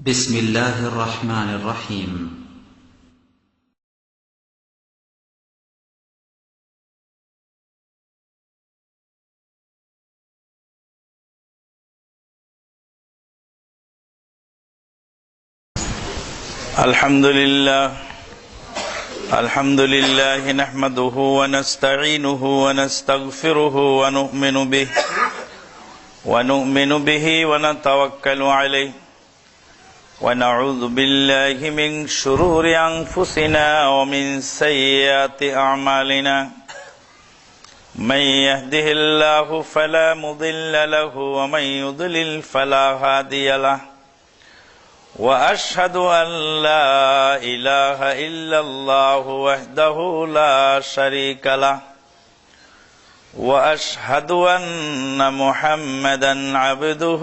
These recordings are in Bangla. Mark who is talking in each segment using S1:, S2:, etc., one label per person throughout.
S1: بسم الله الرحمن الرحيم.
S2: الحمد لله نحمده ونستعينه ونستغفره ونؤمن به ونتوكل عليه ونعوذ بالله من شرور أنفسنا ومن سيئات أعمالنا من يهده الله فلا مضل له ومن يضلل فلا هادي له وأشهد أن لا إله إلا الله وحده لا شريك له وأشهد أن محمدا عبده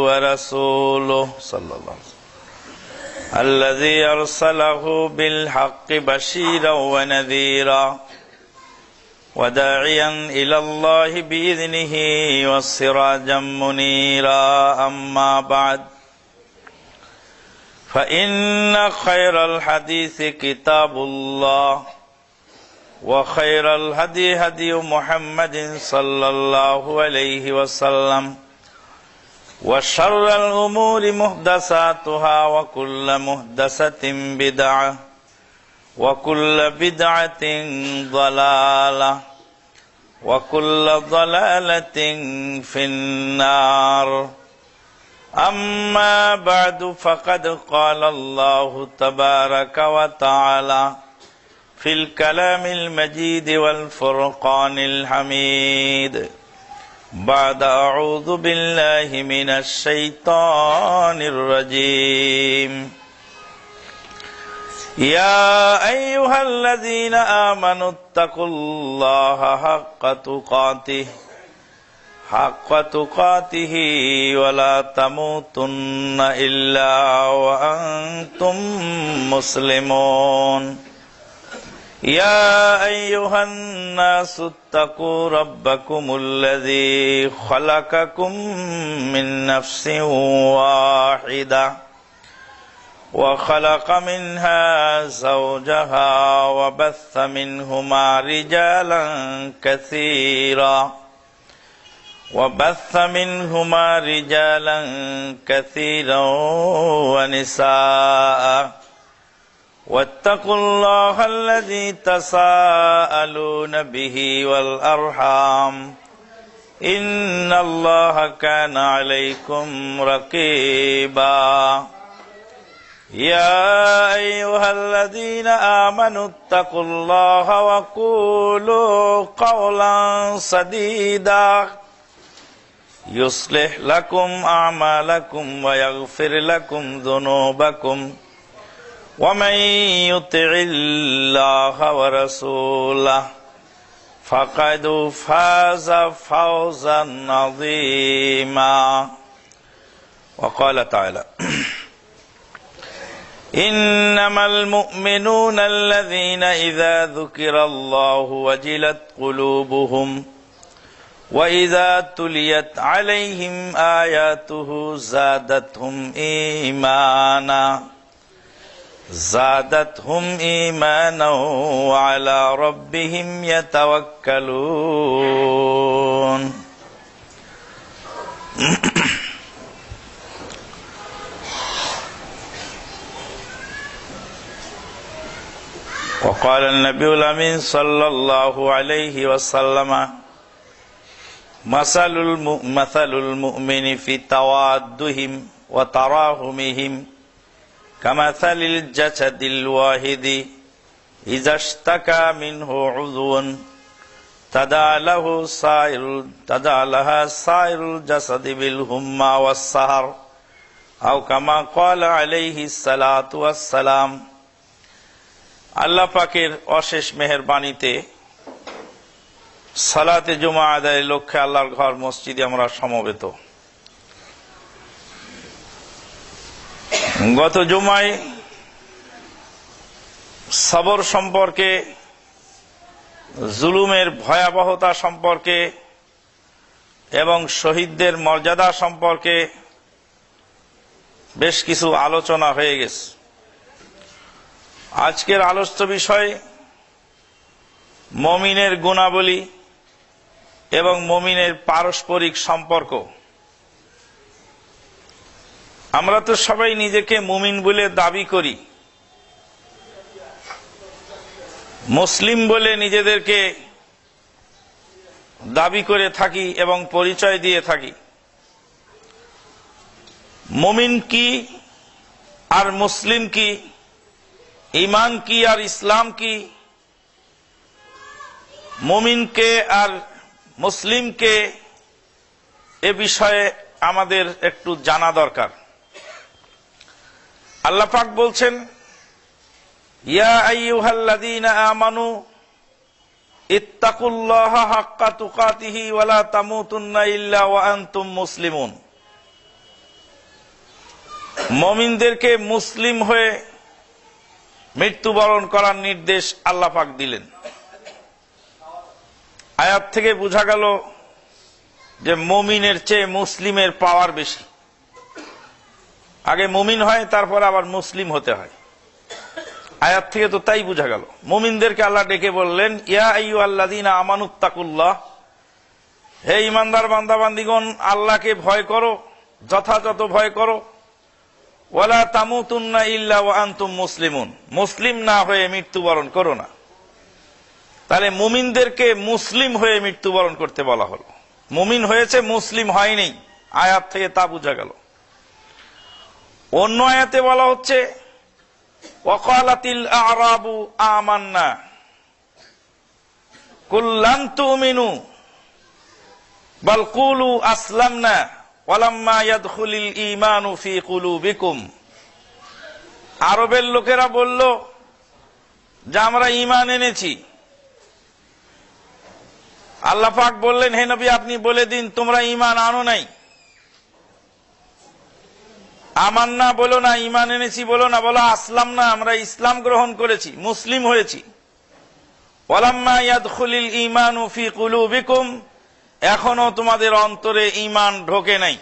S2: ورسوله صلى الله عليه وسلم الذي أرسله بالحق بشيرا ونذيرا وداعيا إلى الله بإذنه وسراجا منيرا أما بعد فإن خير الحديث كتاب الله وخير الهدي هدي محمد صلى الله عليه وسلم وشر الأمور محدثاتها وكل محدثة بدعة وكل بدعة ضلالة وكل ضلالة في النار. أما بعد فقد قال الله تبارك وتعالى في الكلام المجيد والفرقان الحميد بعد أعوذ بالله من الشيطان الرجيم يا أيها الذين آمنوا اتقوا الله حق تقاته ولا تموتن إلا وأنتم مسلمون يا أيها الناس اتقوا ربكم الذي خلقكم من نفس واحدة وخلق منها زوجها وبث منهما رجالا كثيرا ونساء واتقوا الله الذي تساءلون به والأرحام إن الله كان عليكم رقيبا يا أيها الذين آمنوا اتقوا الله وقولوا قولا سديدا يصلح لكم أعمالكم ويغفر لكم ذنوبكم ومن يطع الله ورسوله فقد فاز فوزا عظيما. وقال تعالى إنما المؤمنون الذين إذا ذكر الله وجلت قلوبهم وإذا تليت عليهم آياته زادتهم إيمانا وعلى ربهم يتوكلون. وقال النبي الأمين صلى الله عليه وسلم مثل المؤمن في توادهم وتراحمهم كمثل الجسد الواحد إذا اشتكى منه عضو تداعى لها سائر الجسد بالهمة والسهر أو كما قال عليه الصلاة والسلام. আল্লাহ পাকের অশেষ মেহেরবানিতে সালাতে জুমা আদায়ের লক্ষ্যে আল্লাহর ঘর মসজিদে আমরা সমবেত। গত জুমায় সবর সম্পর্কে, জুলুমের ভয়াবহতা সম্পর্কে এবং শহীদদের মর্যাদা সম্পর্কে বেশ কিছু আলোচনা হয়ে গেছে। আজকের আলোচ্য বিষয় মুমিনের গুণাবলী এবং মুমিনের পারস্পরিক সম্পর্ক। আমরা তো সবাই নিজেকে মুমিন বলে দাবি করি, মুসলিম বলে নিজেদেরকে দাবি করে থাকি এবং পরিচয় দিয়ে থাকি। মুমিন কি আর মুসলিম কি, ঈমান কি আর ইসলাম কি, মুমিনকে আর মুসলিমকে এ বিষয়ে আমাদের একটু জানা দরকার। আল্লাহ পাক বলছেন, ইয়া আইয়ুহাল্লাযীনা আমানু ইত্তাকুল্লাহা হাক্কা তুকাতিহি ওয়া লা তামুতুন্না ইল্লা ওয়া আনতুম মুসলিমুন। মুমিনদেরকে মুসলিম হয়ে মৃত্যুবরণ করার নির্দেশ আল্লাহ পাক দিলেন। আয়াত থেকে বোঝা গেল যে মুমিনের চেয়ে মুসলিমের পাওয়ার বেশি। আগে মুমিন হয়, তারপর আবার মুসলিম হতে হয়। আয়াত থেকে তো তাই বোঝা গেল। মুমিনদেরকে আল্লাহ ডেকে বললেন, ইয়া আইয়ুহাল্লাযীনা আমানুত্তাকুল্লাহ, হে ঈমানদার বান্দা বান্দীগণ, আল্লাহকে ভয় করো, যথাযথ ভয় করো। ওয়ালা তামুতুন্না ইল্লা ওয়া আনতুম মুসলিমুন, মুসলিম না হয়ে মৃত্যুবরণ করো না। তাহলে মুমিনদেরকে মুসলিম হয়ে মৃত্যুবরণ করতে বলা হলো। মুমিন হয়েছে, মুসলিম হয়নি, আয়াত থেকে তা বোঝা গেল। অন্য আয়াতে বলা হচ্ছে, ওয়াকালাতিল আ'রাবু আমান্না কুল লাম তুমিনু বাল কুলু আসলামনা ওয়ালাম্মা ইয়াদখুলিল ঈমানু ফি কুলুবিকুম। আরবের লোকেরা বলল যে আমরা ঈমান এনেছি। আল্লাহ পাক বললেন, হে নবী আপনি বলে দিন তোমরা ঈমান আনো নাই। আমান্না বলো না, ঈমান এনেছি বলো না, বলো আসলাম না, আমরা ইসলাম গ্রহণ করেছি, মুসলিম হয়েছি। ওয়ালাম্মা ইয়াদখুলিল ঈমানু ফি কুলুবিকুম, এখনো তোমাদের অন্তরে ঈমান ঢোকে নাই।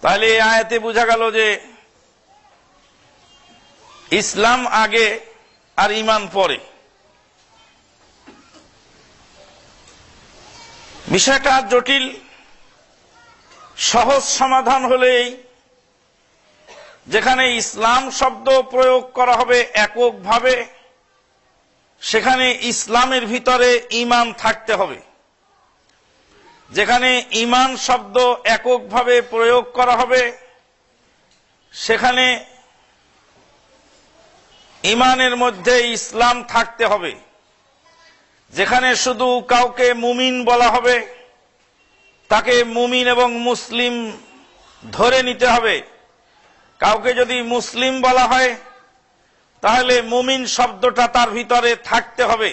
S2: তাহলে এই আয়াতে বোঝা গেল যে ইসলাম আগে আর ঈমান পরে। বিষয়টা জটিল, সহজ সমাধান হলেই, যেখানে ইসলাম শব্দ প্রয়োগ করা হবে এককভাবে, সেখানে ইসলামের ভিতরে ঈমান থাকতে হবে। যেখানে ঈমান শব্দ এককভাবে প্রয়োগ করা হবে, সেখানে ঈমানের মধ্যে ইসলাম থাকতে হবে। যেখানে শুধু কাউকে মুমিন বলা হবে, তাকে মুমিন এবং মুসলিম ধরে নিতে হবে। কাউকে যদি মুসলিম বলা হয়, তাহলে মুমিন শব্দটা তার ভিতরে থাকতে হবে।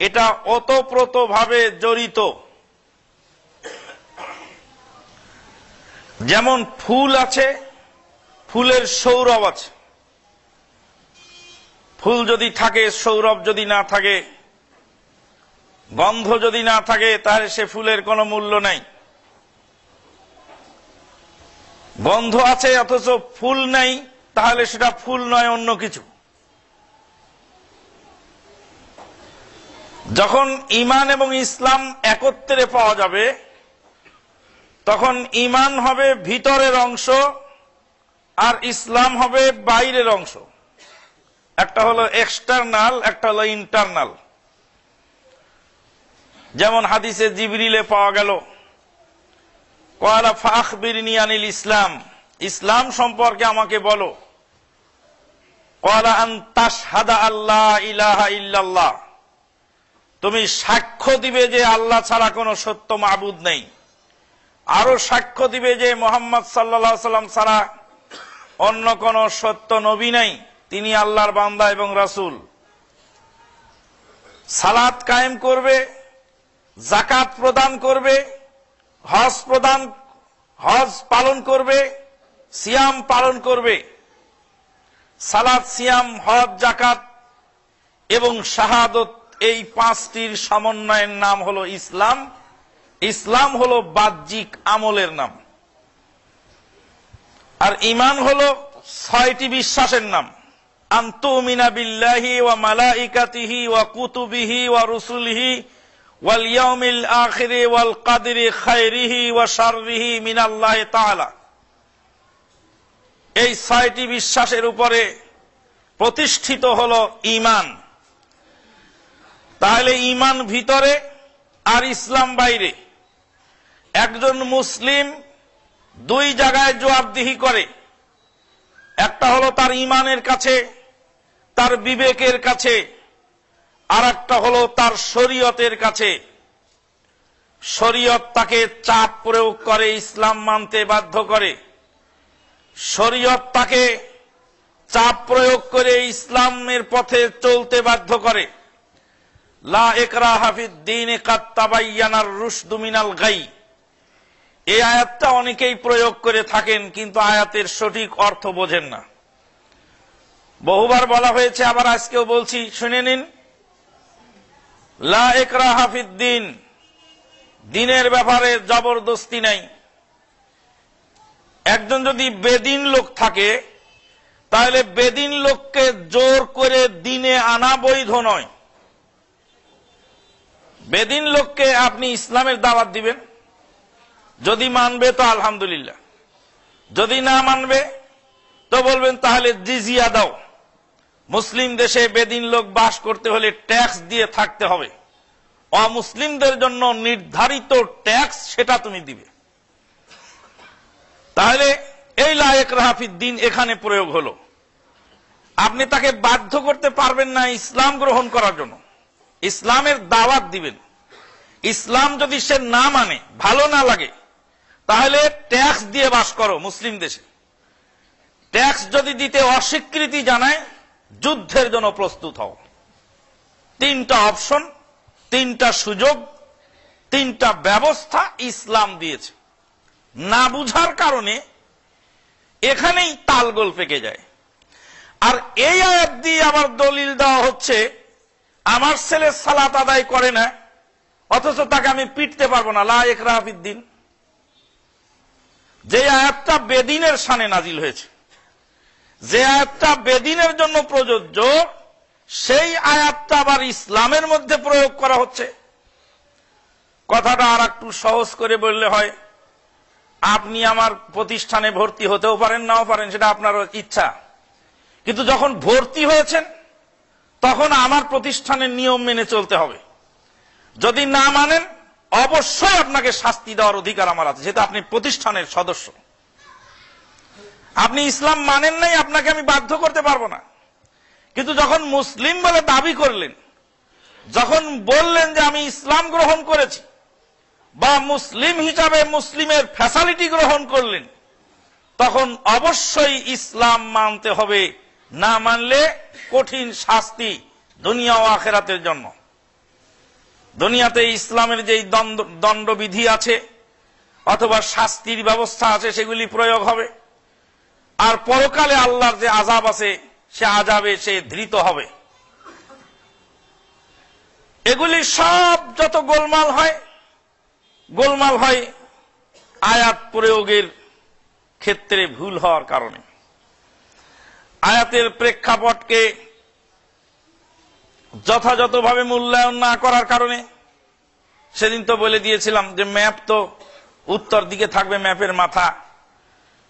S2: এটা ওতপ্রোতভাবে জড়িত। যেমন ফুল আছে, ফুলের সৌরভ আছে। ফুল যদি থাকে, সৌরভ যদি না থাকে, গন্ধ যদি না থাকে, তাহলে সে ফুলের কোনো মূল্য নাই। গন্ধ আছে অথচ ফুল নাই, তাহলে সেটা ফুল নয়, অন্য কিছু। যখন ঈমান এবং ইসলাম একত্রে পাওয়া যাবে, তখন ঈমান হবে ভিতরের অংশ আর ইসলাম হবে বাইরের অংশ। একটা হলো এক্সটার্নাল, একটা হলো ইন্টারনাল। যেমন হাদিসে জিবরিলে পাওয়া গেল, ক্বালা ফাখবিরনি আনিল ইসলাম, ইসলাম সম্পর্কে আমাকে বলো। ক্বালা আন তাশহাদা আল্লা ইলাহা ইল্লাল্লাহ, তুমি সাক্ষ্য দিবে যে আল্লাহ ছাড়া কোনো সত্য মাবুদ নেই। আরো সাক্ষ্য দিবে যে মুহাম্মদ সাল্লাল্লাহু আলাইহি সাল্লাম ছাড়া অন্য কোন সত্য নবী নাই, তিনি আল্লাহর বান্দা এবং রাসূল। সালাত কায়েম করবে, যাকাত প্রদান করবে, হজ পালন করবে, সিয়াম পালন করবে। সালাত, সিয়াম, হজ, যাকাত এবং শাহাদত, এই পাঁচটির সমন্বয়ের নাম হলো ইসলাম। ইসলাম হলো বাহ্যিক আমলের নাম। আর ঈমান হলো 6টি বিশ্বাসের নাম। আনতুমিনা বিল্লাহি ওয়া মালাইকাতিহি ওয়া কুতুবিহি ওয়া রুসুলিহি ওয়াল ইয়াউমিল আখির ওয়াল কদরি খায়রিহি ওয়া শাররিহি মিনাল্লাহি তাআলা। এই 6টি বিশ্বাসের উপরে প্রতিষ্ঠিত হলো ঈমান। তাহলে ঈমান ভিতরে আর ইসলাম বাইরে। একজন মুসলিম 2 জায়গায় জবাবদিহি করে। একটা হলো তার ঈমানের কাছে, তার বিবেকের কাছে, আর একটা হলো তার শরীয়তের কাছে। শরীয়ত তাকে চাপ প্রয়োগ করে, ইসলাম মানতে বাধ্য করে। শরীয়ত তাকে চাপ প্রয়োগ করে ইসলামের পথে চলতে বাধ্য করে। লা ইকরাহা ফিদ-দীন কাদ তাবায়্যানার রুশদু মিনাল গাই। এই আয়াতটা অনেকেই প্রয়োগ করে থাকেন, কিন্তু আয়াতের সঠিক অর্থ বোঝেন না। বহুবার বলা হয়েছে, আবার আজকেও বলছি, শুনে নিন। লা ইকরাহা ফিদ-দীন, দ্বীনের ব্যাপারে জবরদস্তি নাই। একজন যদি বেদিন লোক থাকে, তাহলে বেদিন লোককে জোর করে দ্বীনে আনা বৈধ নয়। বেদিন লোককে আপনি ইসলামের দাওয়াত দিবেন, যদি মানবে তো আলহামদুলিল্লাহ, যদি না মানবে তো বলবেন তাহলে জিজিয়া দাও। মুসলিম দেশে বেদিন লোক বাস করতে হলে ট্যাক্স দিয়ে থাকতে হবে। অমুসলিমদের জন্য নির্ধারিত ট্যাক্স, সেটা তুমি দিবে। তাহলে এই লা ইকরাহা ফিদ-দীন এখানে প্রয়োগ হলো। আপনি তাকে বাধ্য করতে পারবেন না ইসলাম গ্রহণ করার জন্য। ইসলামের দাওয়াত দিবেন। ইসলাম যদি সে না মানে, ভালো না লাগে, তাহলে ট্যাক্স দিয়ে বাস করো মুসলিম দেশে। ট্যাক্স যদি দিতে অস্বীকৃতি জানায়, যুদ্ধের জন্য প্রস্তুত হও। 3টা অপশন, 3টা সুযোগ, 3টা ব্যবস্থা ইসলাম দিয়েছে। না বুঝার কারণে এখানেই তালগোল পেকে যায়। আর এই আয়াত দিয়ে আবার দলিল দেওয়া হচ্ছে, আমার ছেলে সালাত আদায় করে না, অথচ তাকে আমি পিটতে পারবো না। লা ইকরাহা ফিদ-দীন, যে আয়াতটা বেদিনের শানে নাজিল হয়েছে, যে আয়াতটা বেদিনের জন্য প্রযোজ্য, সেই আয়াতটা আবার ইসলামের মধ্যে প্রয়োগ করা হচ্ছে। কথাটা আর একটু সহজ করে বললে হয়, আপনি আমার প্রতিষ্ঠানে ভর্তি হতেও পারেন, নাও পারেন, সেটা আপনার ইচ্ছা। কিন্তু যখন ভর্তি হয়েছেন, তখন আমার প্রতিষ্ঠানের নিয়ম মেনে চলতে হবে। যদি না মানেন, অবশ্যই আপনাকে শাস্তি দেওয়ার অধিকার আমার আছে, যেহেতু আপনি প্রতিষ্ঠানের সদস্য। আপনি ইসলাম মানেন নাই, আপনাকে আমি বাধ্য করতে পারবো না। কিন্তু যখন মুসলিম বলে দাবি করলেন, যখন বললেন যে আমি ইসলাম গ্রহণ করেছি, বা মুসলিম হিসাবে মুসলিমের ফ্যাসিলিটি গ্রহণ করলেন, তখন অবশ্যই ইসলাম মানতে হবে। না মানলে কঠিন শাস্তি দুনিয়া ও আখিরাতের জন্য। দুনিয়াতে ইসলামের যেই দণ্ডবিধি আছে অথবা শাস্তির ব্যবস্থা আছে, সেগুলি প্রয়োগ হবে। আর পরকালে আল্লাহর যে আযাব আছে, সে আযাবে সে ধৃত হবে। এগুলি সব যত গোলমাল হয় আয়াত প্রয়োগের ক্ষেত্রে ভুল হওয়ার কারণে। আয়াতের প্রেক্ষাপটকে যথাযথভাবে মূল্যায়ন না করার কারণে। সেদিন তো বলে দিয়েছিলাম যে ম্যাপ তো উত্তর দিকে থাকবে,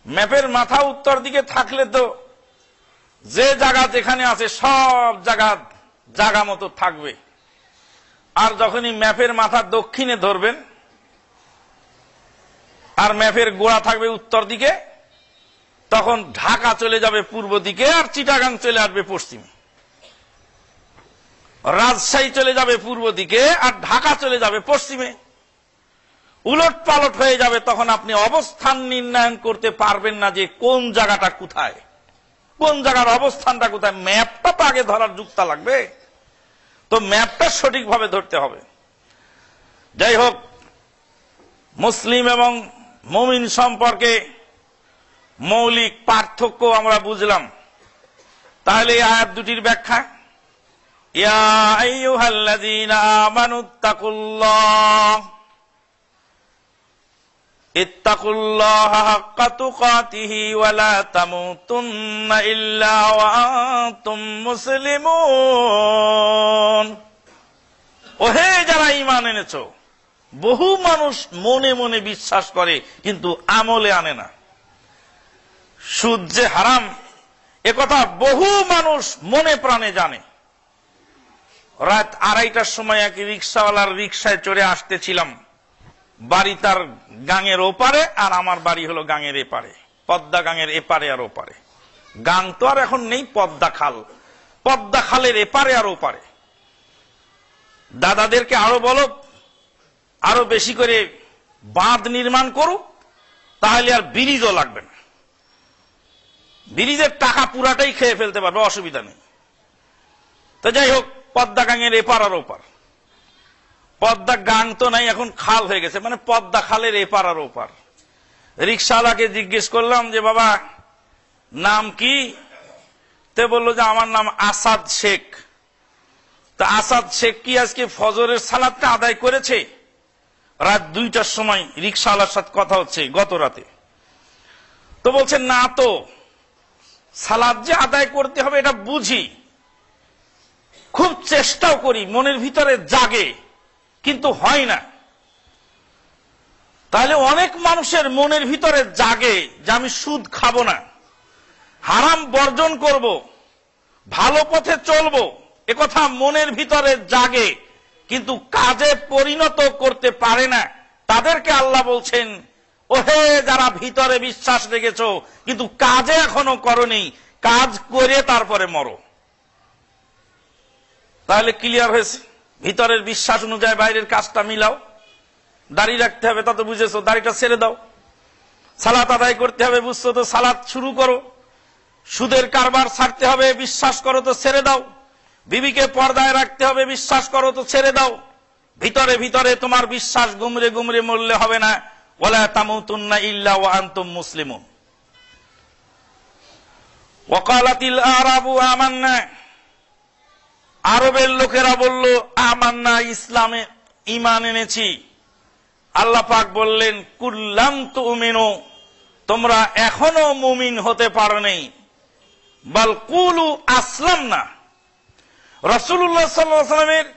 S2: ম্যাপের মাথা উত্তর দিকে থাকলে তো যে জায়গা যেখানে আছে সব জায়গা মতো থাকবে। আর যখনই ম্যাপের মাথা দক্ষিণে ধরবেন, আর ম্যাপের গোড়া থাকবে উত্তর দিকে, তখন ঢাকা চলে যাবে পূর্ব দিকে, আর চিটাগাং চলে আসবে পশ্চিমে। রাজশাহী চলে যাবে পূর্ব দিকে, আর ঢাকা চলে যাবে পশ্চিমে। উলট পালট হয়ে যাবে। তখন আপনি অবস্থান নির্ণয়ন করতে পারবেন না যে কোন জায়গাটা কোথায়, কোন জায়গার অবস্থানটা কোথায়। ম্যাপটা তো আগে ধরার যুক্তা লাগবে, তো ম্যাপটা সঠিকভাবে ধরতে হবে। যাই হোক, মুসলিম এবং মুমিন সম্পর্কে মৌলিক পার্থক্য আমরা বুঝলাম। তাহলে এই আয়াত দুটির ব্যাখ্যা, ইয়া আইয়ুহাল্লাযীনা আমানুত্তাকুল্লাহ, ইত্তাকুল্লাহা হাক্কা তুকাতিহি ওয়া লা তামুতুন্না ইল্লা ওয়া আনতুম মুসলিমুন। ওহে যারা ঈমান এনেছো, বহু মানুষ মনে মনে বিশ্বাস করে কিন্তু আমলে আনে না। সুদ যে হারাম একথা বহু মানুষ মনে প্রাণে জানে। রাত 2:30টার সময় এক রিক্সাওয়ালার রিক্সায় চড়ে আসতেছিলাম। বাড়ি তার গাঙের ওপারে আর আমার বাড়ি হলো গাঙের এপারে, পদ্মা গাঙের এপারে আর ওপারে। গাং তো আর এখন নেই, পদ্মা খাল, পদ্মা খালের এপারে আর ওপারে। দাদাদেরকে আরো বলো আরো বেশি করে বাঁধ নির্মাণ করুক, তাহলে আর ব্রিজও লাগবে না। ব্রিজের টাকা পুরাটাই খেয়ে ফেলতে পারবে, অসুবিধা নেই। তো যাই হোক, পদ্মা গাঙের এপার আর ওপার। পদ্মা গাং তো নাই, এখন খাল হয়ে গেছে, মানে পদ্মা খালের এপার আর ওপার। রিক্সাওয়ালাকে জিজ্ঞেস করলাম যে বাবা নাম কি? তে বললো যে আমার নাম আসাদ শেখ। তা আসাদ শেখ কি আজকে ফজরের সালাতটা আদায় করেছে? রাত 2টার সময় রিক্সাওয়ালার সাথে কথা হচ্ছে গত রাতে। তো বলছে না, তো সালাত যে আদায় করতে হবে এটা বুঝি, খুব চেষ্টাও করি, মনের ভিতরে জাগে, কিন্তু হয় না। তাহলে অনেক মানুষের মনের ভিতরে জাগে যে আমি সুদ খাবো না, হারাম বর্জন করব, ভালো পথে চলবো, একথা মনের ভিতরে জাগে, কিন্তু কাজে পরিণত করতে পারে না। তাদেরকে আল্লাহ বলছেন, ওহে যারা ভিতরে বিশ্বাস রেখেছো কিন্তু কাজে এখনো করনি, কাজ করে তারপরে মরো। তাহলে ক্লিয়ার হয়েছে, ভিতরের বিশ্বাস অনুযায়ী বাইরের কাজটা মিলাও। দাড়ি রাখতে হবে তা তো বুঝেছো, দাড়িটা ছেড়ে দাও। সালাত আদায় করতে হবে বুঝছো, তো সালাত শুরু করো। সুদের কারবার ছাড়তে হবে বিশ্বাস করো, তো ছেড়ে দাও। বিবিকে পর্দায় রাখতে হবে বিশ্বাস করো, তো ছেড়ে দাও। ভিতরে ভিতরে তোমার বিশ্বাস গুমরে গুমরে মরলে হবে না। ওয়ালা তামুতুন্না ইল্লা ওয়া আনতুম মুসলিমুন। ওয়াকালাতিল আরাবু আমান্না, আরবের লোকেরা বলল আমান্না, ইসলামে ঈমান এনেছি। আল্লাহ পাক বললেন কুল্লাম তুমিনু, তোমরা এখনো মুমিন হতে পারোনি, বাল কুলু আসলামনা। রাসূলুল্লাহ সাল্লাল্লাহু আলাইহি ওয়াসাল্লামের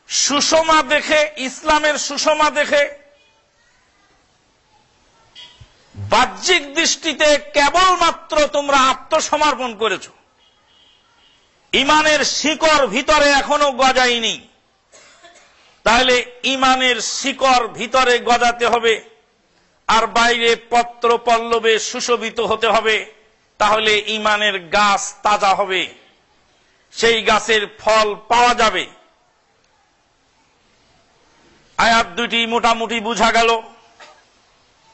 S2: সুষমা দেখে, ইসলামের সুষমা দেখে বাহ্যিক দৃষ্টিতে কেবলমাত্র তোমরা আত্মসমর্পণ করেছ, ইমানের শিকড় ভিতরে এখনো গজায়নি। তাহলে ইমানের শিকড় ভিতরে গজাতে হবে আর বাইরে পত্র পল্লবে সুশোভিত হতে হবে, তাহলে ইমানের গাছ তাজা হবে, সেই গাছের ফল পাওয়া যাবে। আয়াত দুটি মোটামুটি বুঝা গেল।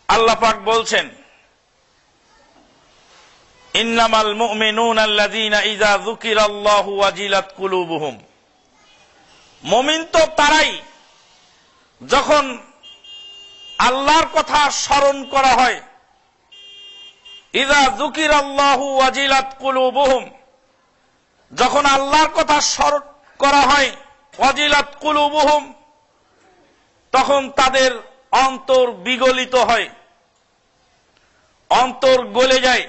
S2: আল্লাহ পাক বলছেন ইন্নামাল মুমিনুনা আল্লাযীনা ইযা যুকিরাল্লাহু ওয়াজিলাত কুলুবুহুম। মুমিন তো তারাই যখন আল্লাহর কথা স্মরণ করা হয়। ইযা যুকিরাল্লাহু ওয়াজিলাত কুলুবুহুম, যখন আল্লাহর কথা স্মরণ করা হয়, ওয়াজিলাত কুলুবুহুম, তখন তাদের অন্তর বিগলিত হয়, অন্তর গলে যায়,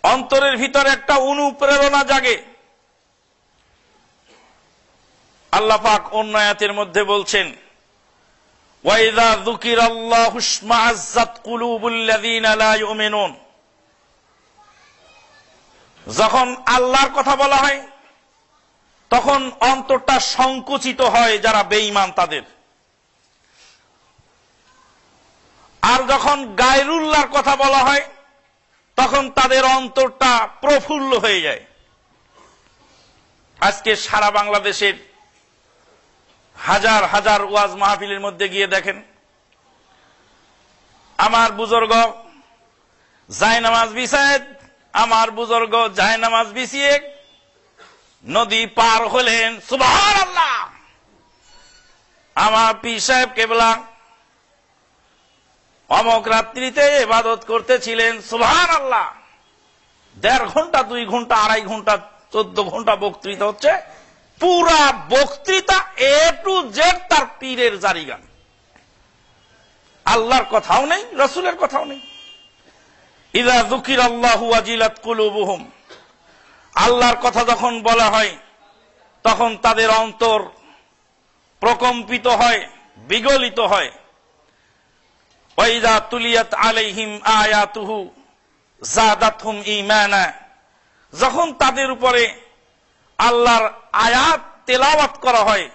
S2: অন্তরের ভিতরে একটা অনুপ্রেরণা জাগে। আল্লাহ পাক অন্য আয়াতের মধ্যে বলছেন ওয়াইযা যুকিরাল্লাহু ইশমাআযাত কুলুবুল্লাযীনা লা ইউমিনুন, যখন আল্লাহর কথা বলা হয় তখন অন্তরটা সংকুচিত হয় যারা বেঈমান তাদের। আর যখন গায়রুল্লাহর কথা বলা হয় তখন তাদের অন্তরটা প্রফুল্ল হয়ে যায়। আজকে সারা বাংলাদেশের হাজার হাজার ওয়াজ মাহফিলের মধ্যে গিয়ে দেখেন, আমার বুজুর্গ জায়নামাজ বিছায়, আমার বুজুর্গ জায়নামাজ বিছিয়ে নদী পার হলেন, সুবহানাল্লাহ। আমার পীর সাহেব কেবলা অমক রাত্রিতে ইবাদত করতেছিলেন, সুবহানাল্লাহ। 1.5 ঘন্টা 2 ঘন্টা 2.5 ঘন্টা 14 ঘন্টা বক্তৃতা হচ্ছে, পুরা বক্তৃতা A to Z তার পীরের জারি গান। আল্লাহর কথাও নেই, রাসূলের কথাও নেই। ইযা যুকিরাল্লাহু ওয়াজিলাত কুলুবুহুম, আল্লাহর কথা যখন বলা হয় তখন তাদের অন্তর প্রকম্পিত হয়, বিগলিত হয়। ওয়া ইযা তুলিয়াত আলাইহিম আয়াতুহু যাদাতহুম ঈমানা, যখন তাদের উপরে আল্লাহর আয়াত তেলাওয়াত করা হয়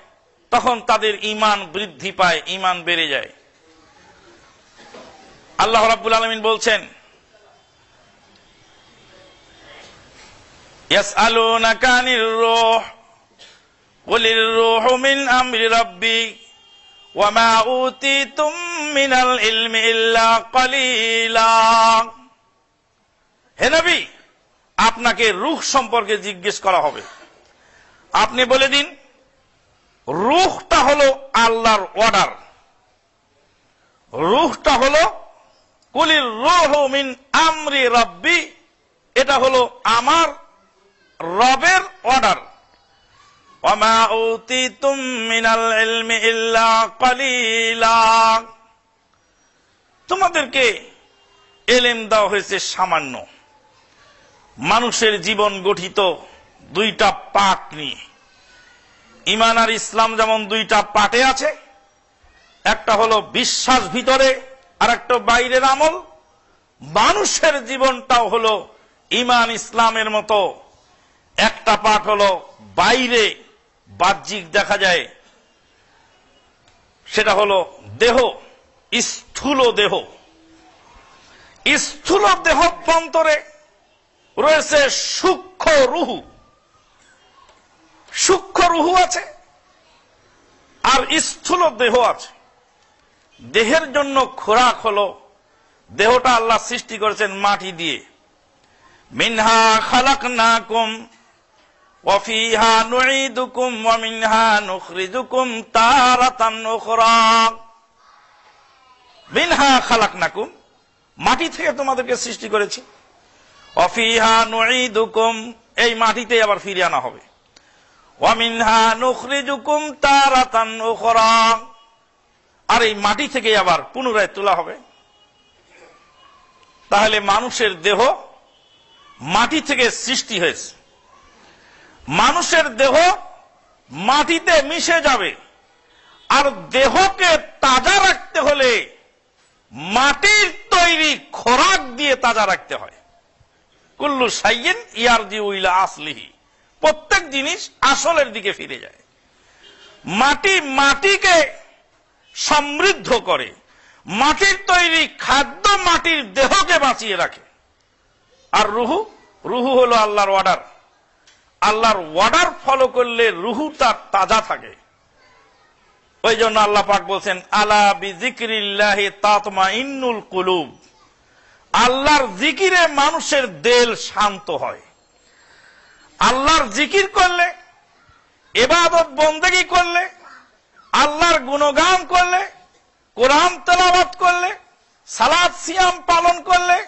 S2: তখন তাদের ঈমান বৃদ্ধি পায়, ঈমান বেড়ে যায়। আল্লাহ রাব্বুল আলামিন বলছেন, ইয়াসআলুনাকা আনির রূহ কুলির রূহু মিন আমরি রাব্বি ওয়া মা উতিতুম মিনাল ইলমি ইল্লা কালিলা। হে নবী, আপনাকে রূহ সম্পর্কে জিজ্ঞেস করা হবে, আপনি বলে দিন রূহটা হলো আল্লাহর অর্ডার, রূহটা হলো কুলির রূহু মিন আমরি রাব্বি, এটা হলো আমার রবের অর্ডার। ওয়া মা উতিতুম মিনাল ইলমি ইল্লা কালিলা, তোমাদেরকে ইলম দেওয়া হয়েছে সামান্য। মানুষের জীবন গঠিত দুইটা পাট নিয়ে। ঈমান আর ইসলাম যেমন দুইটা পাটে আছে, একটা হলো বিশ্বাস ভিতরে আর একটা বাইরের আমল। মানুষের জীবনটাও হলো ঈমান ইসলামের মতো, একটা পাট হলো বাইরে বাহ্যিক দেখা যায়, সেটা হলো দেহ, স্থূল দেহ। স্থূল দেহ অন্তরে রয়েছে সূক্ষ্ম রুহু, সূক্ষ্ম রুহু আছে আর স্থূল দেহ আছে। দেহের জন্য খোরাক হলো, দেহটা আল্লাহ সৃষ্টি করেছেন মাটি দিয়ে। মিনহা খালাকনাকুম ওয়া ফিহা নুঈদুকুম ওয়া মিনহা নুখরিজুকুম তারাতান উখরা। মিনহা খালাকনাকুম, মাটি থেকে তোমাদেরকে সৃষ্টি করেছি। ওয়া ফিহা নুঈদুকুম, এই মাটিতে আবার ফিরিয়ে আনা হবে। ওয়া মিনহা নুখরিজুকুম তারাতান উখরা, আর এই মাটি থেকে আবার পুনরায় তোলা হবে। তাহলে মানুষের দেহ মাটি থেকে সৃষ্টি হয়েছে, মানুষের দেহ মাটিতে মিশে যাবে। আর দেহকে তাজা রাখতে হলে মাটির তৈরি খোরাক দিয়ে তাজা রাখতে হয়। কুল্লু শাইইন ইয়ারজিউ ইলা আসলিহি, প্রত্যেক জিনিস আসলের দিকে ফিরে যায়। মাটি মাটিকে সমৃদ্ধ করে, মাটির তৈরি খাদ্য মাটির দেহকে বাঁচিয়ে রাখে। আর রুহু, রুহু হলো আল্লাহর অর্ডার। আল্লাহর অর্ডার ফলো করলে রুহুটা তাজা থাকে। ওই জন্য আল্লাহ পাক বলছেন, আলা বিযিকরিল্লাহি তাতমাইন্নুল কুলুব, আল্লাহর জিকিরে মানুষের দিল শান্ত হয়। আল্লাহর জিকির করলে, ইবাদত বন্দেগী করলে, আল্লাহর গুণগান করলে, কোরআন তেলাওয়াত করলে, সালাত সিয়াম পালন করলে,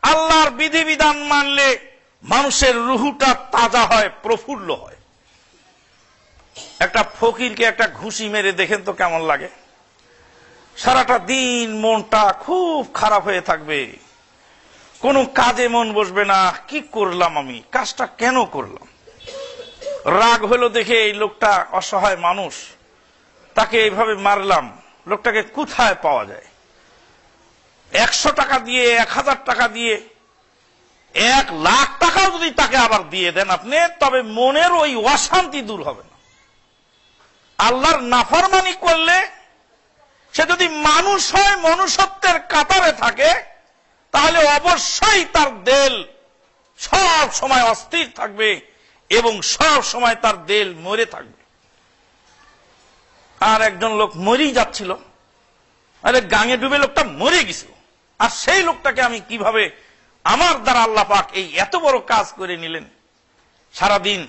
S2: আল্লাহর বিধিবিধান মানলে মানুষের রুহুটা তাজা হয়, প্রফুল্ল হয়। একটা ফকিরকে একটা ঘুষি মেরে দেখেন তো কেমন লাগে? সারাটা দিন মনটা খুব খারাপ হয়ে থাকবে, কোনো কাজে মন বসবে না। কি করলাম আমি, কাজটা কেন করলাম? রাগ হলো দেখে এই লোকটা অসহায় মানুষ, তাকে এইভাবে মারলাম, লোকটাকে কোথায় পাওয়া যায়? 100 টাকা দিয়ে, 1000 টাকা দিয়ে, 1 লাখ টাকাও যদি তাকে আবার দিয়ে দেন আপনি, তবে মনের ওই অশান্তি দূর হবে না। আল্লাহর নাফরমানি করলে সে যদি মানুষ হয়, মনুষ্যত্বের কাতারে থাকে, তাহলে অবশ্যই তার দিল সব সময় অস্থির থাকবে এবং সব সময় তার দিল মরে থাকবে। আর একজন লোক মরেই যাচ্ছিল, আরে গাঙে ডুবে লোকটা মরে গেছিল, আর সেই লোকটাকে আমি কিভাবে আমার দ্বারা আল্লাহ পাক এই এত বড় কাজ করে নিলেন, সারাদিন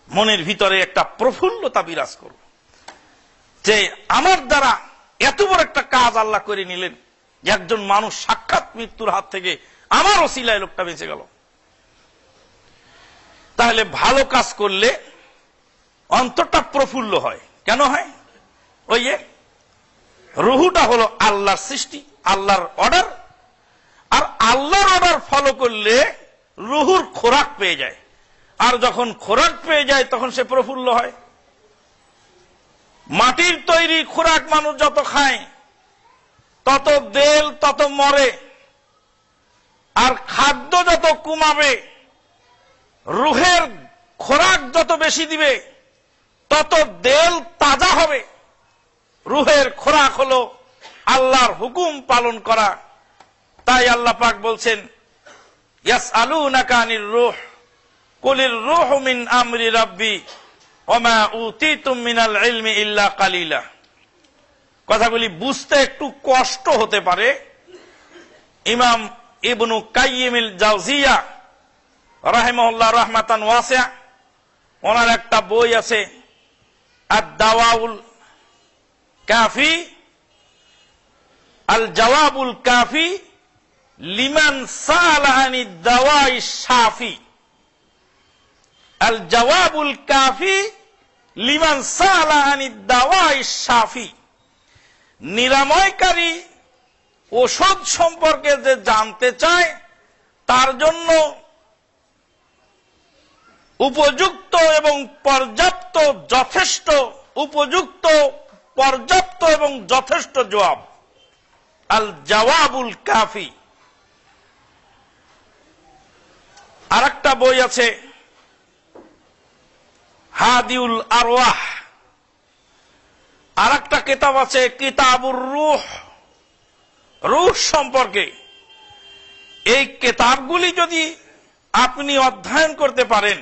S2: মনের ভিতরে একটা প্রফুল্লতা বিরাজ করবে যে আমার দ্বারা এত বড় একটা কাজ আল্লাহ করে নিলেন, যে একজন মানুষ সাক্ষাৎ মৃত্যুর হাত থেকে আমার ওসিলায় লোকটা বেঁচে গেল। তাহলে ভালো কাজ করলে অন্তরটা প্রফুল্ল হয়। কেন হয়? ওই যে রুহুটা হলো আল্লাহর সৃষ্টি, আল্লাহর অর্ডার। আর আল্লাহর অর্ডার ফলো করলে রুহুর খোরাক পেয়ে যায়, আর যখন খোরাক পেয়ে যায় তখন সে প্রফুল্ল হয়। মাটির তৈরি খোরাক মানুষ যত খায় তত দেল তত মরে, আর খাদ্য যত কমাবে, রুহের খোরাক যত বেশি দিবে তত দেল তাজা হবে। রুহের খোরাক হলো আল্লাহর হুকুম পালন করা। তাই আল্লাহ পাক বলছেন, ইয়াসআলুনাকা আনির রূহ কুলির রূহু মিন আমরি রাব্বি ওয়া মা উতীতুম মিনাল ইলমি ইল্লা কালিলা। কথাগুলি বুঝতে একটু কষ্ট হতে পারে। ইমাম ইবনু কাইয়িমিল জাওজিয়া রাহিমাহুল্লাহ রাহমাতান ওয়াসিয়া, ওনার একটা বই আছে আদ-দাওয়াউল কাফি, আল জওয়াবুল কাফি লিমান সাআলা আনিদ দাওয়াই শাফি। আল জওয়াবুল কাফি লিমান সাআলা আনিদ দাওয়াই শাফি। নিরাময়কারী ওষুধ সম্পর্কে যে জানতে চায় তার জন্য উপযুক্ত এবং পর্যাপ্ত যথেষ্ট, উপযুক্ত পর্যাপ্ত এবং যথেষ্ট জবাব, আল জওয়াবুল কাফি। আরেকটা বই আছে হাদিউল আরওয়াহ, আরেকটা কিতাব আছে কিতাবুর রূহ, রূহ সম্পর্কে। এই কিতাবগুলি যদি আপনি অধ্যয়ন করতে পারেন,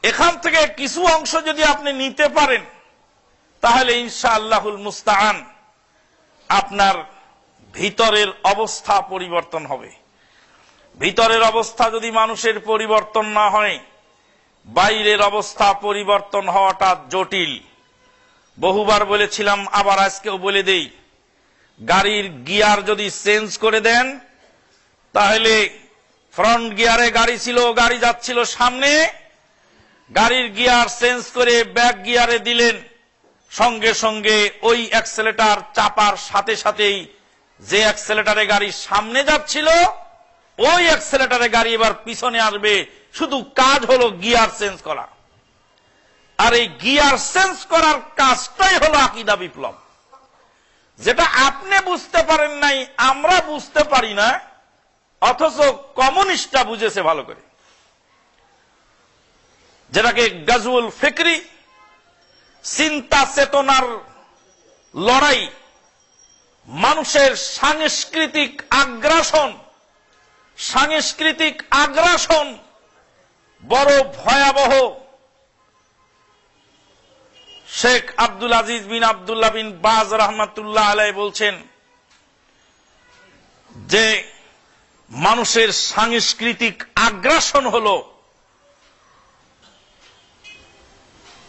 S2: এখান থেকে কিছু অংশ যদি আপনি নিতে পারেন, তাহলে ইনশাআল্লাহুল মুস্তাআন আপনার ভিতরের অবস্থা পরিবর্তন হবে। ভিতরের অবস্থা যদি মানুষের পরিবর্তন না হয়, বাইরের অবস্থা পরিবর্তন হওয়াটা জটিল। বহুবার বলেছিলাম, আবার আজকেও বলে দেই, গাড়ির গিয়ার যদি চেঞ্জ করে দেন, তাহলে ফ্রন্ট গিয়ারে গাড়ি ছিল, গাড়ি যাচ্ছিল সামনে, গাড়ির গিয়ার চেঞ্জ করে ব্যাক গিয়ারে দিলেন, সঙ্গে সঙ্গে ওই অ্যাক্সেলেটার চাপার সাথে সাথেই যে অ্যাক্সেলেটারে গাড়ি সামনে যাচ্ছিল ওই অ্যাক্সেলেটারে গাড়ি এবার পিছনে আসবে। শুধু কাজ হলো গিয়ার চেঞ্জ করা। আর এই গিয়ার চেঞ্জ করার কাজটাই হলো আকীদা বিপ্লব, যেটা আপনি বুঝতে পারেন নাই, আমরা বুঝতে পারি না, অথচ কমিউনিস্টরা বুঝেছে ভালো করে। যেটাকে গাজউল ফিকরি, চিন্তা চেতনার লড়াই, মানুষের সাংস্কৃতিক আগ্রাসন, সাংস্কৃতিক আগ্রাসন বড় ভয়াবহ। শেখ আব্দুল আজিজ বিন আব্দুল্লাহ বিন বাজ রহমাতুল্লাহ আলাইহি বলছেন যে মানুষের সাংস্কৃতিক আগ্রাসন হলো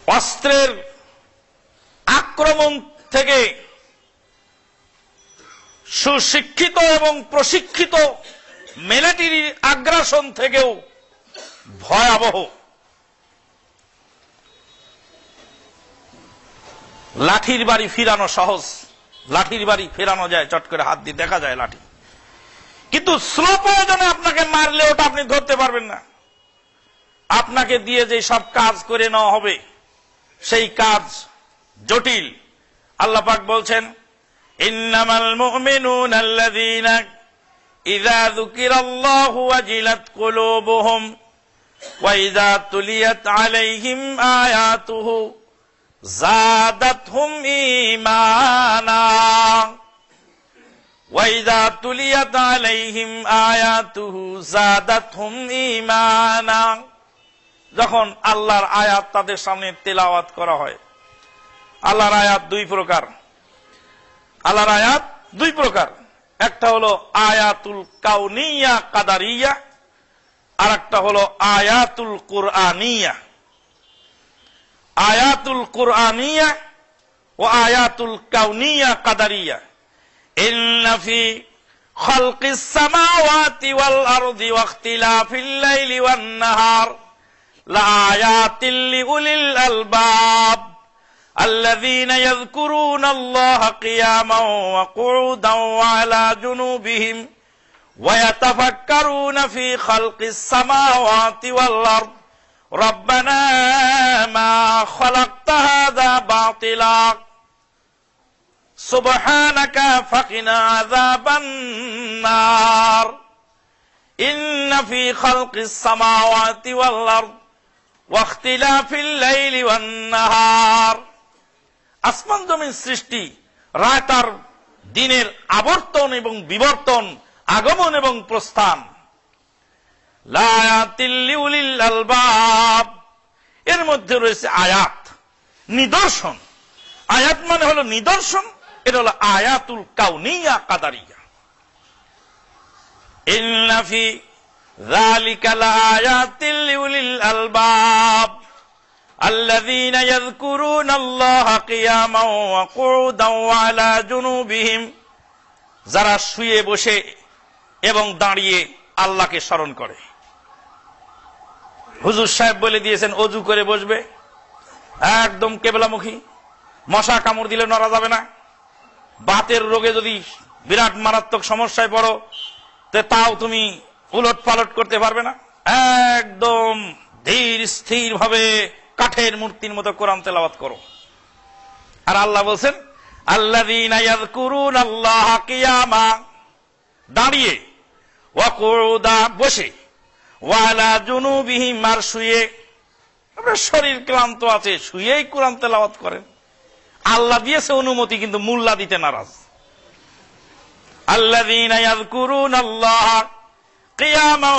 S2: অস্ত্রের আক্রমণ থেকে সুশিক্ষিত এবং প্রশিক্ষিত মিলিটারি আগ্রাসন থেকেও ভয়াবহ। লাঠির বাড়ি ফিরানো সহজ, লাঠির বাড়ি ফেরানো যায়, চট করে হাত দিয়ে দেখা যায় লাঠি, কিন্তু স্লো প্রয়োজনে আপনাকে মারলে ওটা আপনি ধরতে পারবেন না। আপনাকে দিয়ে যে সব কাজ করে নেওয়া হবে সেই কাজ জটিল। আল্লাহ পাক বলছেন, ইন্নামাল মুমিনুনা আল্লাযীনা ইযা যুকিরাল্লাহু ওয়াজিলাত কুলুবুহুম ওয়া ইযা তুলিয়াত আলাইহিম আয়াতুহু যাদাতহুম ঈমানা ওয়া ইযা তুলিয়াত আলাইহিম আয়াতুহু যাদাতহুম ঈমানা। যখন আল্লাহর আয়াত তাদের সামনে তেলাওয়াত করা হয়, আল্লাহর আয়াত দুই প্রকার, আল্লাহর আয়াত দুই প্রকার। একটা হলো আয়াতুল কাউনিয়া কাদারিয়া, আর একটা হলো আয়াতুল কুরআনিয়া। আয়াতুল কুরআনিয়া ও আয়াতুল কাউনিয়া কাদারিয়া। ইন্না ফি খালকিস সামাওয়াতি ওয়াল আরদি ওয়া ইখতিলাফিল লাইলি ওয়ান নাহার লাআয়াতিল লিউলিল আলবাব الذين يذكرون الله قياما وقعودا وعلى جنوبهم ويتفكرون في خلق السماوات والأرض ربنا ما خلقت هذا باطلا سبحانك فقنا عذاب النار إن في خلق السماوات والأرض واختلاف الليل والنهار আসমান জমিন সৃষ্টি, রাত আর দিনের আবর্তন এবং বিবর্তন, আগমন এবং প্রস্থান। লায়াতিল লিউলিল আলবাব, এর মধ্যে রয়েছে আয়াত, নিদর্শন। আয়াত মানে হলো নিদর্শন, এটা হলো আয়াতুল কাউনিয়া কাদারিয়া। ইন্না ফি যালিকা লায়াতিল লিউলিল আলবাব الذين يذكرون الله قياما وقعودا وعلى جنوبهم, যারা শুয়ে বসে এবং দাঁড়িয়ে আল্লাহকে স্মরণ করে। হুজুর সাহেব বলে দিয়েছেন ওযু করে বসবে, একদম কেবলামুখী, মশা কামড় দিলে নড়া যাবে না, বাতের রোগে যদি বিরাট মারাত্মক সমস্যায় পড়ো তাও তুমি উলট পালট করতে পারবে না, একদম ধীর স্থির ভাবে কাঠের মূর্তির মতো কোরআন তেলাওয়াত করো। আর আল্লাহ বলছেন আল্লাযীনা ইয়াযকুরুনাল্লাহা কিয়ামা, দাঁড়িয়ে, ওয়া কুউদা, বসে, ওয়া আলা জুনুবিহিম, আর শুয়ে। আপনার শরীর ক্লান্ত আছে, শুয়েই কোরআন তেলাওয়াত করেন। আল্লাহ দিয়েছে অনুমতি, কিন্তু মোল্লা দিতে নারাজ। আল্লাযীনা ইয়াযকুরুনাল্লাহা قياما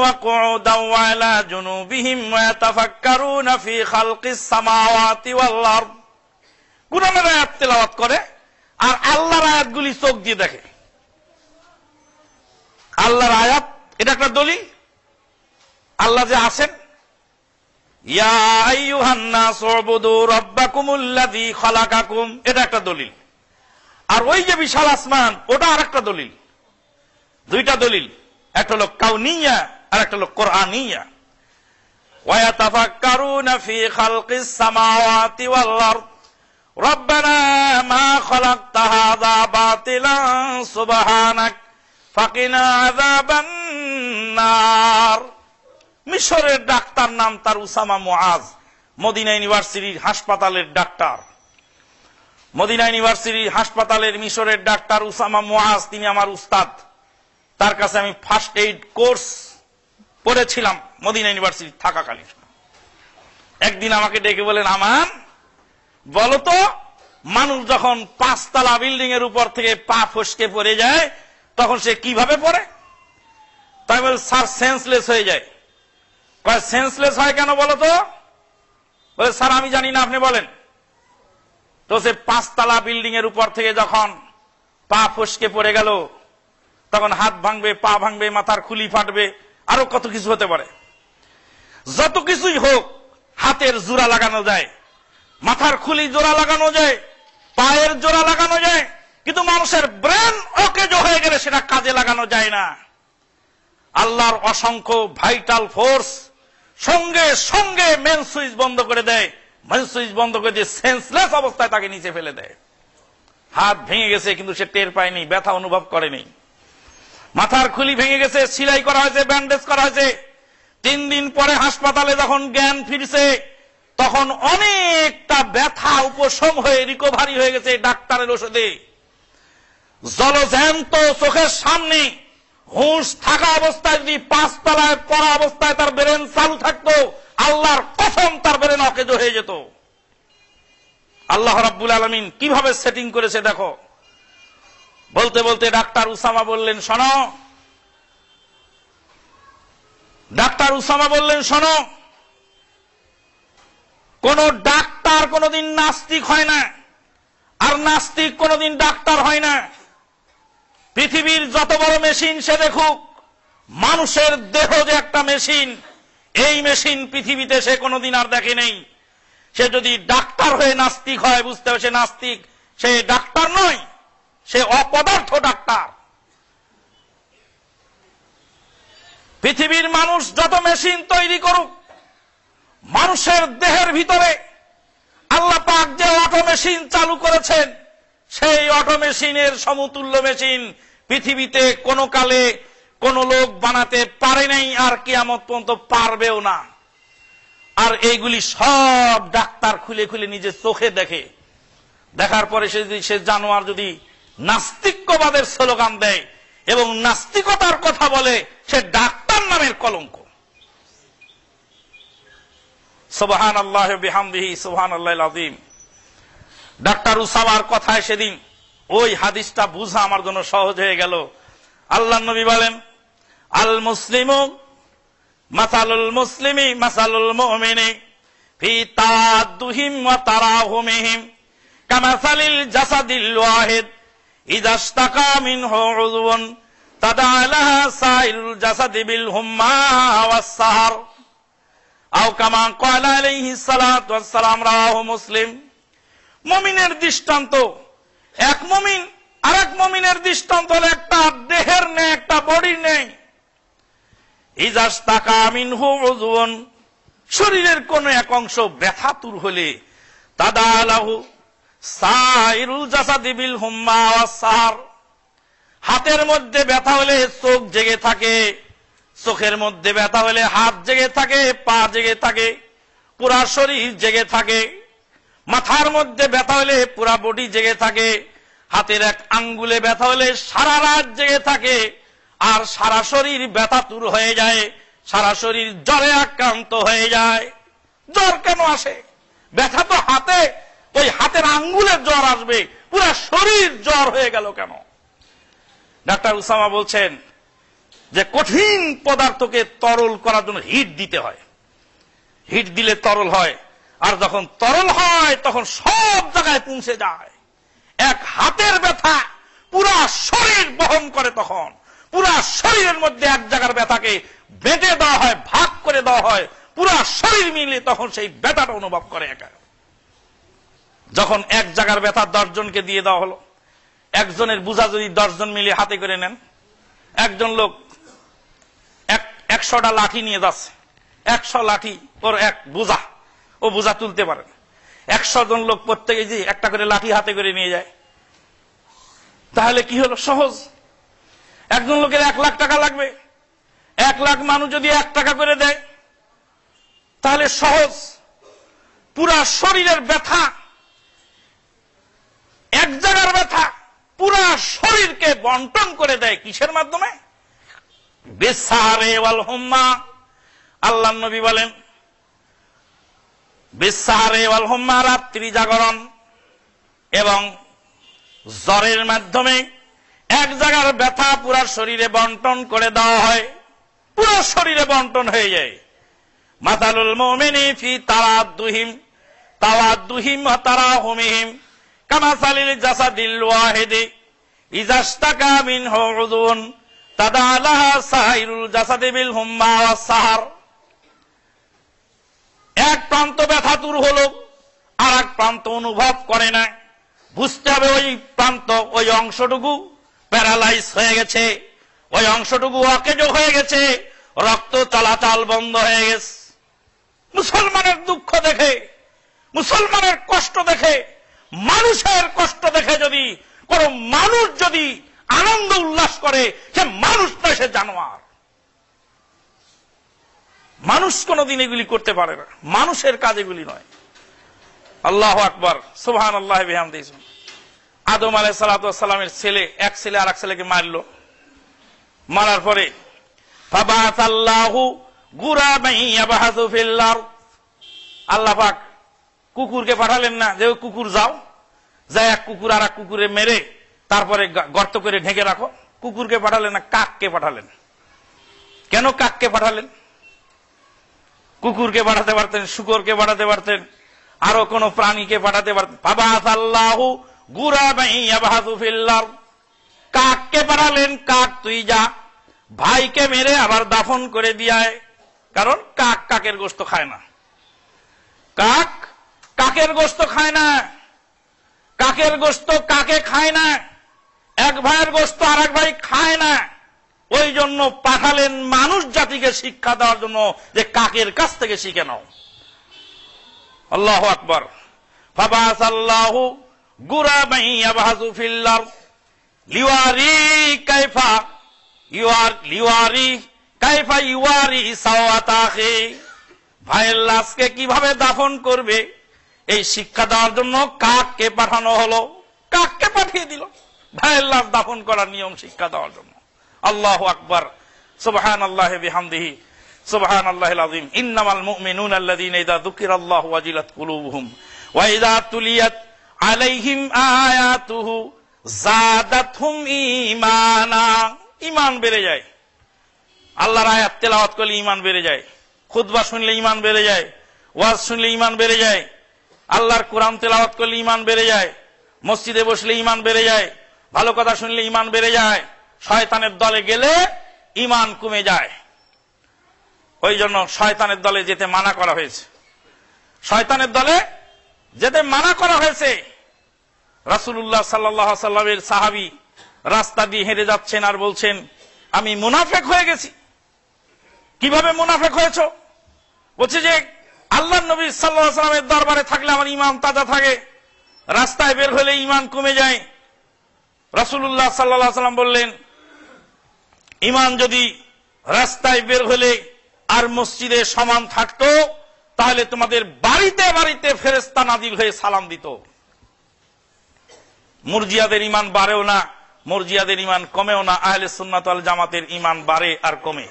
S2: وقعودا وعلى جنوبهم ويتفكرون في خلق السماوات والارض, কুরআনের আয়াত তেলাওয়াত করে আর আল্লাহর আয়াতগুলি চোখ দিয়ে দেখে। আল্লাহর আয়াত, এটা একটা দলিল আল্লাহ যে আছেন। ইয়া আইয়ুহান নাস উবুদু রাব্বাকুমুল্লাযী খালাকাকুম, এটা একটা দলিল। আর ওই যে বিশাল আসমান, ওটা আরেকটা দলিল। দুইটা দলিল, একটা হলো কাউনিয়া আর একটা হলো কোরআনিয়া। ওয়া ইয়াতাফাক্কারুনা ফি খালকিস সামাওয়াতি ওয়াল আরদ রব্বানা মা খালাকতা হাযা বাতিলান সুবহানাক ফাকিনা আযাবান নার। মিশরের ডাক্তার, নাম তার উসামা মুআজ, মদিনা ইউনিভার্সিটির হাসপাতালের ডাক্তার। মদিনা ইউনিভার্সিটির হাসপাতালের মিশরের ডাক্তার উসামা মুআজ, তিনি আমার উস্তাদ। তার কাছে আমি ফার্স্ট এইড কোর্স পড়েছিলাম মদিনা ইউনিভার্সিটি থাকাকালীন। একদিন আমাকে ডেকে বলেন, আমান বলতো, মানুষ যখন 5 তলা বিল্ডিং এর উপর থেকে পা ফসকে পড়ে যায় তখন সে কিভাবে পড়ে? তাই বলে, স্যার সেন্সলেস হয়ে যায়। কয় সেন্সলেস হয় কেন বলতো? বলে, স্যার আমি জানি না, আপনি বলেন। তো সে 5 তলা বিল্ডিং এর উপর থেকে যখন পা ফসকে পড়ে গেল, তখন হাত ভাঙবে, পা ভাঙবে, মাথার খুলি ফাটবে, আরো কত কিছু হতে পারে। যত কিছুই হোক, হাতের জোড়া লাগানো যায়, মাথার খুলি জোড়া লাগানো যায়, পায়ের জোড়া লাগানো যায়, কিন্তু মানুষের ব্রেন অকেজ হয়ে গেলে সেটা কাজে লাগানো যায় না। আল্লাহর অসংখ্য ভাইটাল ফোর্স সঙ্গে সঙ্গে মেন সুইচ বন্ধ করে দেয়, মেন সুইচ বন্ধ করে দিয়ে সেন্সলেস অবস্থায় তাকে নিচে ফেলে দেয়। হাত ভেঙে গেছে কিন্তু সে টের পায়নি, ব্যথা অনুভব করেনি। মাথার খুলি ভেঙে গেছে, সেলাই করা হয়েছে, ব্যান্ডেজ করা হয়েছে। 3 দিন পরে হাসপাতালে যখন জ্ঞান ফিরছে, তখন অনেকটা ব্যথা উপশম হয়ে রিকভারি হয়ে গেছে ডাক্তারের ওষুধে। জলজ্যান্ত চোখের সামনে হুঁশ থাকা অবস্থায় যদি 5 তলায় পড়া অবস্থায় তার ব্রেন চালু থাকতো, আল্লাহর কসম তার ব্রেন অকেজ হয়ে যেত। আল্লাহ রাব্বুল আলামিন কিভাবে সেটিং করেছে দেখো। বলতে বলতে ডাক্তার উসামা বললেন, শোনো। ডাক্তার উসামা বললেন, শোনো, কোন ডাক্তার কোনদিন নাস্তিক হয় না, আর নাস্তিক কোনদিন ডাক্তার হয় না। পৃথিবীর যত বড় মেশিন সে দেখুক, মানুষের দেহ যে একটা মেশিন, এই মেশিন পৃথিবীতে সে কোনদিন আর দেখে নেই। সে যদি ডাক্তার হয়ে নাস্তিক হয়, বুঝতে হবে সে নাস্তিক, সে ডাক্তার নয়, সে অপদার্থ ডাক্তার। পৃথিবীর মানুষ যত মেশিন তৈরি করুক, মানুষের দেহের ভিতরে আল্লাহ পাক পাক যে অটো মেশিন চালু করেছেন, সেই অটো মেশিনের সমতুল্য মেশিন পৃথিবীতে কোনো কালে কোন লোক বানাতে পারে নাই, আর কিয়ামত পর্যন্ত পারবেও না। আর এইগুলি সব ডাক্তার খুলে খুলে নিজের চোখে দেখে, দেখার পরে সে জানোয়ার যদি নাস্তিক্যবাদের স্লোগান দেয় এবং নাস্তিকতার কথা বলে, সে ডাক্তার নামের কলঙ্ক। সুবহানাল্লাহি ওয়া বিহামদিহি সুবহানাল্লাহিল আযীম। ডাক্তার উসামার কথায় সেদিন ওই হাদিসটা বুঝা আমার জন্য সহজ হয়ে গেল। আল্লাহর নবী বলেন, আল মুসলিমু মাসালুল মুসলিমি মাসালুল মুমিনি ফি তাআদ্দুহিম ওয়া তারাহুমিহিম কামাসালিল জাসাদিল ওয়াহিদ ইযা ইশতাকা মিনহু উযুন তাদাআলাহা সাইরুল জাসাদি বিল হুম্মা ওয়াস সাহার আও কামা ক্বালা আলাইহিস সালাতু ওয়াস সালাম, রাওয়াহু মুসলিম। মুমিনের দৃষ্টান্ত, এক মুমিন আরেক মুমিনের দৃষ্টান্ত হলো একটা দেহের নেই, একটা বডির নেই। ইযা ইশতাকা মিনহু উযুন, শরীরের কোন এক অংশ ব্যথাতুর হলে তাদাআলাহু সাইরুল জাসাদি বিল হুম্মা ওয়াস সাহার, হাতের মধ্যে ব্যথা হলে চোখ জেগে থাকে, চোখের মধ্যে ব্যথা হলে হাত জেগে থাকে, পা জেগে থাকে, পুরা শরীর জেগে থাকে। মাথার মধ্যে ব্যথা হলে পুরা বডি জেগে থাকে, হাতের এক আঙ্গুলে ব্যথা হলে সারা রাত জেগে থাকে, আর সারা শরীর ব্যথাতুর হয়ে যায়, সারা শরীর জ্বরে আক্রান্ত হয়ে যায়। জ্বর কেন আসে? ব্যথা তো হাতে, ওই হাতের আঙ্গুলের জ্বর আসবে, পুরা শরীর জ্বর হয়ে গেল কেন? ডাক্তার উসামা বলছেন যে কঠিন পদার্থকে তরল করার জন্য হিট দিতে হয়, হিট দিলে তরল হয়, আর যখন তরল হয় তখন সব জায়গায় পৌঁছে যায়। এক হাতের ব্যথা পুরা শরীর বহন করে, তখন পুরা শরীরের মধ্যে এক জায়গার ব্যথাকে বেঁধে দেওয়া হয়, ভাগ করে দেওয়া হয়, পুরা শরীর মিলে তখন সেই ব্যথাটা অনুভব করে একা। যখন এক জায়গার ব্যথা 10 জনকে দিয়ে দেওয়া হলো, একজনের বোঝা যদি 10 জন মিলে হাতে করে নেন, একজন লোক 100টা লাঠি নিয়ে যাচ্ছে, 100 লাঠি ওর এক বোঝা, ও বোঝা তুলতে পারে না। 100 জন লোক প্রত্যেকে যে একটা করে লাঠি হাতে করে নিয়ে যায়, তাহলে কি হলো? সহজ। একজন লোকের 1 লাখ টাকা লাগবে, 1 লাখ মানুষ যদি 1 টাকা করে দেয় তাহলে সহজ। পুরা শরীরের ব্যথা, এক জায়গার ব্যথা পুরা শরীরকে বন্টন করে দেয়, কিসের মাধ্যমে? বিসারে ওয়াল হুম্মা। আল্লাহর নবী বলেন, বিসারে ওয়াল হুম্মা, রাত্রি জাগরণ এবং জ্বরের মাধ্যমে এক জায়গার ব্যথা পুরা শরীরে বন্টন করে দেওয়া হয়, পুরো শরীরে বন্টন হয়ে যায়। মাসালুল মুমিনি ফি তাআদ্দুহিম ওয়া তারাহুমিহিম কামাসালিল জাসাদিল ওয়াহিদি ইযা ইশতাকা মিনহু উযুন তাদাআলাহা সাইরুল জাসাদি বিল হুম্মা ওয়াস সাহার। এক প্রান্ত ব্যথাতুর হলো, আর এক প্রান্ত অনুভব করে না। বুঝতে হবে ওই প্রান্ত, ওই অংশটুকু প্যারালাইজ হয়ে গেছে, ওই অংশটুকু অকেজ হয়ে গেছে, রক্ত চলাচল বন্ধ হয়ে গেছে। মুসলমানের দুঃখ দেখে, মুসলমানের কষ্ট দেখে, মানুষের কষ্ট দেখে যদি কোন মানুষ যদি আনন্দ উল্লাস করে, সে মানুষ নয়, সে জানোয়ার। মানুষ কোনদিন এগুলি করতে পারে না, মানুষের কাজ এগুলি নয়। আল্লাহু আকবার, সুবহানাল্লাহি ওয়া বিহামদিহি। আদম আলাইহিস সালাতু ওয়াস সালামের ছেলে, এক ছেলে আরেক ছেলেকে মারলো, মারার পরে ফাবাতাল্লাহু গুরাবান ইয়াবহাসু ফিল আরদ, আল্লাহ পাক কুকুরকে পাঠালেন না যে কুকুর যাও, যায় এক কুকুর আর এক কুকুরে মেরে তারপরে গর্ত করে ঢেকে রাখো। কুকুরকে পাঠালেন না, কাককে পাঠালেন। কেন কাককে পাঠালেন? কুকুরকে পাঠাতে পারতেন, শুকরকে পাঠাতে পারতেন, আরো কোন প্রাণীকে পাঠাতে পারতেন। ফাবাতাল্লাহু গুরাবান ইয়াবহাসু ফিল আরদ, কাককে পাঠালেন, কাক তুই যা ভাইকে মেরে আবার দাফন করে দিয়ায়। কারণ কাক কাকের গোশত খায় না, কাক কাকের গোশত খায় না, কাকের গোশত কাকে খায় না, এক ভাইয়ের গোশত আর এক ভাই খায় না। ওই জন্য পাঠালেন মানুষ জাতিকে শিক্ষা দেওয়ার জন্য যে কাকের কাছ থেকে শিখে নাও। আল্লাহু আকবার। ফাবাসাল্লাহু গুরাবান ইয়াবহাসু ফিল আরদ লিওয়ারি কাইফা ইওয়ারি সাওয়াতাহি। ভাইয়ের লাশকে কিভাবে দাফন করবে এই শিক্ষা দেওয়ার জন্য কাককে পাঠানো হলো, কাককে পাঠিয়ে দিল ভাইয়ের লাশ দাফন করার নিয়ম শিক্ষা দেওয়ার জন্য। আল্লাহু আকবার, সুবহানাল্লাহি বিহামদিহি, সুবহানাল্লাহিল আযীম। ইন্নামাল মুমিনুনা আল্লাযীনা ইযা যুকিরাল্লাহু ওয়াজিলাত কুলুবুহুম ওয়া ইযা তুলিয়াত আলাইহিম আয়াতুহু যাদাতহুম ঈমানা। ঈমান বেড়ে যায়, আল্লাহর আয়াত তেলাওয়াত করলে ঈমান বেড়ে যায়, খুতবা শুনলে ঈমান বেড়ে যায়, ওয়াজ শুনলে ঈমান বেড়ে যায়, আল্লাহর কোরআন তেলাওয়াত করলে ঈমান বেড়ে যায়, মসজিদে বসলে ঈমান বেড়ে যায়, ভালো কথা শুনলে ঈমান বেড়ে যায়। শয়তানের দলে গেলে ঈমান কমে যায়। ওই জন্য শয়তানের দলে যেতে মানা করা হয়েছে, শয়তানের দলে যেতে মানা করা হয়েছে। রাসূলুল্লাহ সাল্লাল্লাহু আলাইহি ওয়াসাল্লামের সাহাবী রাস্তা দিয়ে হেঁটে যাচ্ছেন আর বলছেন, আমি মুনাফিক হয়ে গেছি। কিভাবে মুনাফিক হয়েছো? বলছে যে আল্লাহর নবী সাল্লাল্লাহু আলাইহি ওয়াসাল্লামের দরবারে থাকলে আমার ঈমান তাজা থাকে, রাস্তায় বের হলে ঈমান কমে যায়। রাসূলুল্লাহ সাল্লাল্লাহু আলাইহি ওয়াসাল্লাম বললেন, ঈমান যদি রাস্তায় বের হলে আর মসজিদে সমান থাকতো তাহলে তোমাদের বাড়িতে বাড়িতে ফেরেশতা নাজিল হয়ে সালাম দিত। মুরজিয়াদের ঈমান বাড়েও না, মুরজিয়াদের ঈমান কমেও না, আহলে সুন্নাত ওয়াল জামাতের ঈমান বাড়ে আর কমে।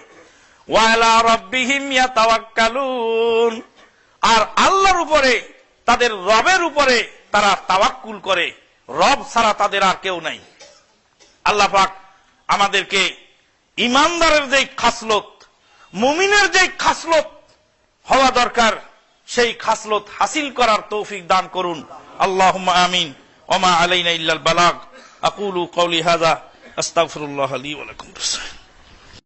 S2: ওয়া আলা রাব্বিহিম ইয়াতাওয়াক্কালুন, আর আল্লাহর উপরে, তাদের রবের উপরে তারা তাওয়াক্কুল করে, রব ছাড়া তাদের আর কেউ নাই। আল্লাহ পাক আমাদেরকে ঈমানদারের যে খাসলত, মুমিনের যে খাসলত হওয়া দরকার সেই খাসলত হাসিল করার তৌফিক দান করুন। আল্লাহুম্মা আমিন। ওয়া মা আলাইনা ইল্লাল বালাগ। আকুলু কওলি হাযা আস্তাগফিরুল্লাহ লি ওয়া লাকুম।